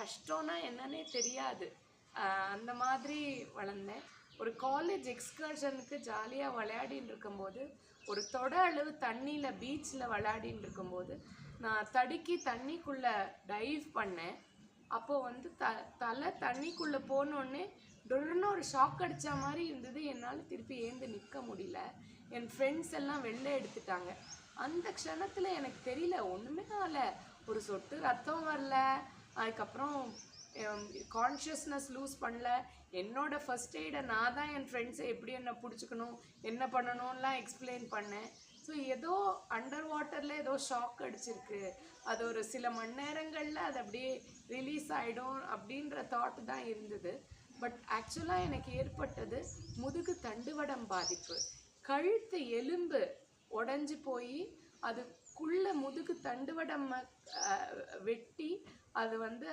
கஷ்டம்னா என்னன்னே தெரியாது. அந்த மாதிரி வளர்ந்தேன். ஒரு காலேஜ் எக்ஸ்கர்ஷனுக்கு ஜாலியாக விளையாடின்னு இருக்கும்போது ஒரு தொட அளவு தண்ணியில் பீச்சில் விளையாடின்னு இருக்கும்போது நான் தடுக்கி தண்ணிக்குள்ளே டைவ் பண்ணேன். அப்போது வந்து தலை தண்ணிக்குள்ளே போனோடனே டொருன்னு ஒரு ஷாக் அடித்த மாதிரி இருந்தது. என்னால் திருப்பி ஏந்து நிற்க முடியல. என் ஃப்ரெண்ட்ஸ் எல்லாம் வெளில எடுத்துட்டாங்க. அந்த க்ஷணத்தில் எனக்கு தெரியல, ஒன்றுமே ஆகலை, ஒரு சொட்டு ரத்தம் வரல. அதுக்கப்புறம் கான்ஷியஸ்னஸ் லூஸ் பண்ணல. என்னோட ஃபர்ஸ்ட் எய்டை நான் தான் என் ஃப்ரெண்ட்ஸை எப்படி என்ன பிடிச்சிக்கணும் என்ன பண்ணணும்லாம் எக்ஸ்பிளைன் பண்ணேன். ஸோ ஏதோ அண்டர் வாட்டரில் ஏதோ ஷாக் அடிச்சிருக்கு, அது ஒரு சில மணி நேரங்களில் அது அப்படியே ரிலீஸ் ஆகிடும் அப்படின்ற தாட் தான் இருந்தது. பட் ஆக்சுவலாக எனக்கு ஏற்பட்டது முதுகு தண்டுவடம் பாதிப்பு. கழுத்து எலும்பு உடஞ்சி போய் அதுக்குள்ள முதுகு தண்டுவடம் வெட்டி அது வந்து